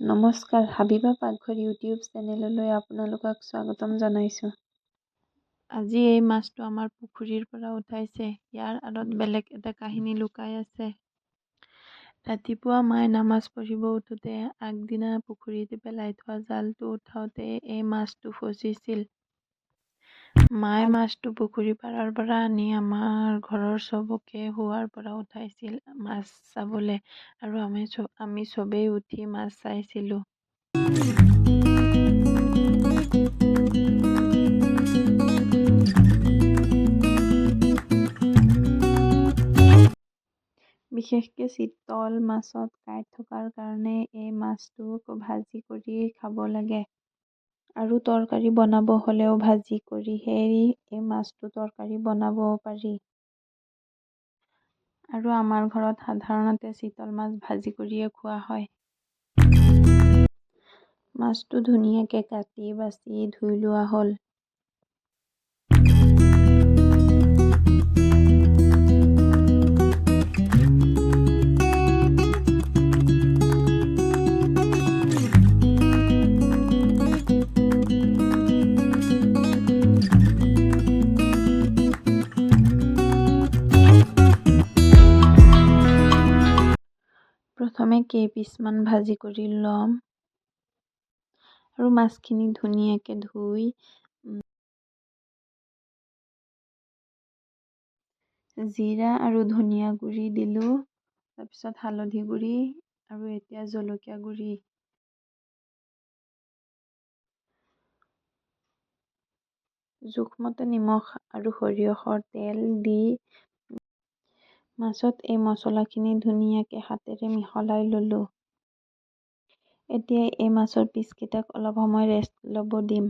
নমস্কাৰ, হাবিবা পাকঘৰ ইউটিউব চেনেললৈ আপোনালোকক স্বাগতম জনাইছোঁ। আজি এই মাছটো আমাৰ পুখুৰীৰ পৰা উঠাইছে। ইয়াৰ আঁৰত বেলেগ এটা কাহিনী লুকাই আছে। ৰাতিপুৱা মায়ে নামাজ পঢ়িব উঠোতে আগদিনা পুখুৰীত পেলাই থোৱা জালটো উঠাওতে এই মাছটো ফচিছিল। মায়ে মাছটো পুখুৰী পাৰৰ পৰা আনি আমাৰ ঘৰৰ চবকে শোৱাৰ পৰা উঠাইছিল মাছ চাবলে, আৰু আমি চবেই উঠি মাছ চাইছিলোঁ। বিশেষকে চিতল মাছত কাঁইট থকাৰ কাৰণে এই মাছটো ভাজি কৰি খাব লাগে, আৰু তৰকাৰী বনাব হ'লেও ভাজি কৰিহে এই মাছটো তৰকাৰী বনাব পাৰি। আৰু আমাৰ ঘৰত সাধাৰণতে চিতল মাছ ভাজি কৰিয়ে খোৱা হয়। মাছটো ধুনীয়াকে কাটি বাছি ধুই লোৱা হ'ল। প্ৰথমে কেইপিচমান ভাজি কৰি ল'ম, আৰু মাছখিনি ধুনীয়াকে ধুই জিৰা আৰু ধনিয়া গুড়ি দিলোঁ, তাৰপিছত হালধি গুড়ি আৰু এতিয়া জলকীয়া গুড়ি। জোখমতে নিমখ আৰু সৰিয়হৰ তেল দি মাছত এই মছলাখিনি ধুনীয়াকে হাতেৰে মিহলাই ল'লোঁ। এতিয়া এই মাছৰ পিচকেইটাক অলপ সময় ৰেষ্ট ল'ব দিম।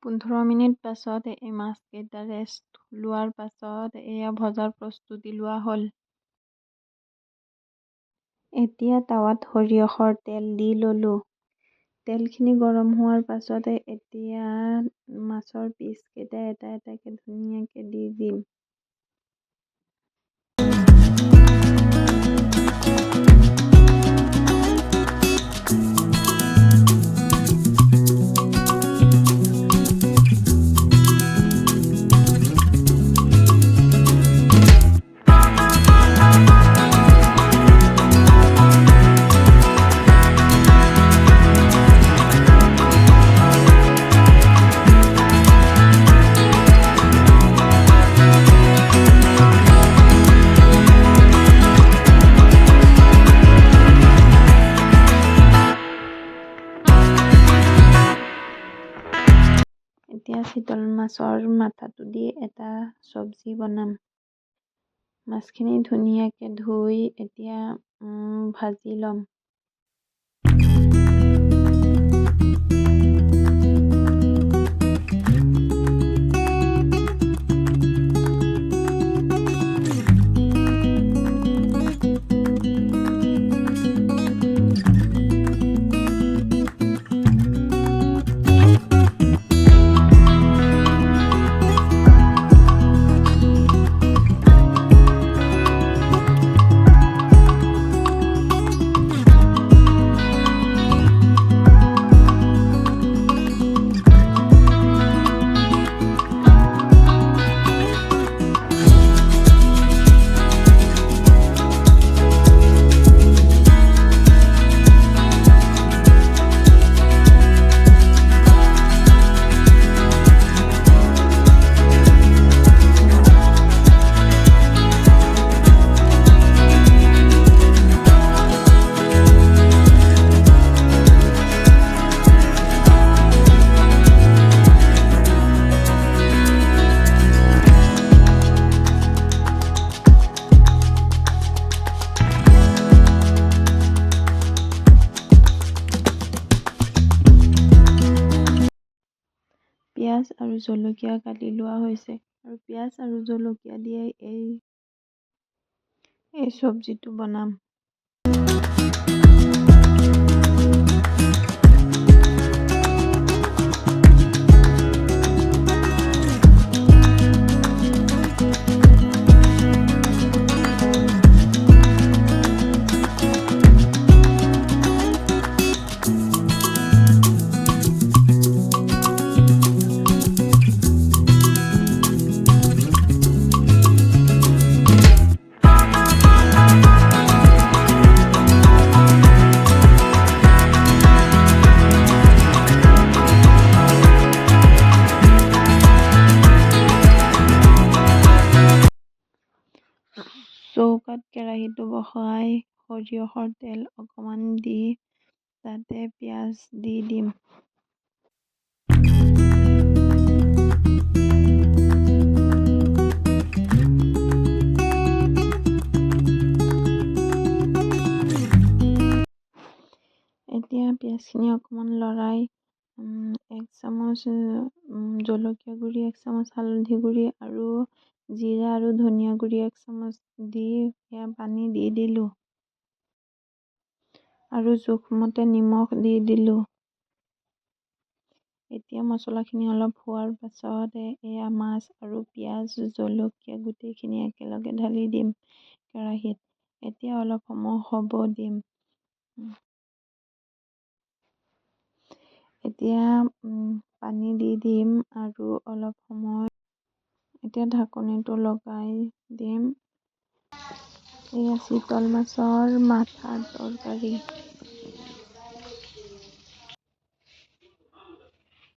পোন্ধৰ মিনিট পাছত এই মাছকেইটা ৰেষ্ট লোৱাৰ পাছত এয়া ভজাৰ প্ৰস্তুতি লোৱা হ'ল। এতিয়া টাৱাত সৰিয়হৰ তেল দি ল'লোঁ। তেলখিনি গৰম হোৱাৰ পাছতে এতিয়া মাছৰ পিচকেইটা এটা এটাকে ধুনীয়াকে দি দিম। এতিয়া চিতল মাছৰ মাথাটো দি এটা চব্জি বনাম। মাছখিনি ধুনীয়াকে ধুই এতিয়া ভাজি ল'ম। পিঁয়াজ আৰু জলকীয়া কাটি লোৱা হৈছে, আৰু পিঁয়াজ আৰু জলকীয়া দিয়ে এই চব্জিটো বনাম। কেৰাহীটো বহাই সৰিয়হৰ তেল অকণমান দি তাতে পিঁয়াজ দি দিম। এতিয়া পিঁয়াজখিনি অকণমান লৰাই 1 চামুচ জলকীয়া গুড়ি, 1 চামুচ হালধি গুড়ি আৰু জিৰা আৰু ধনিয়া গুড়ি 1 চামুচ দি সেয়া পানী দি দিলোঁ আৰু জোখমতে নিমখ দি দিলোঁ। এতিয়া মছলাখিনি অলপ হোৱাৰ পাছত এয়া মাছ আৰু পিঁয়াজ জলকীয়া গোটেইখিনি একেলগে ঢালি দিম কেৰাহীত। এতিয়া অলপ সময় হ'ব দিম। এতিয়া পানী দি দিম আৰু অলপ সময় এতিয়া ঢাকনিটো লগাই দিম। এয়া চিতল মাছৰ মাথাৰ তৰকাৰী।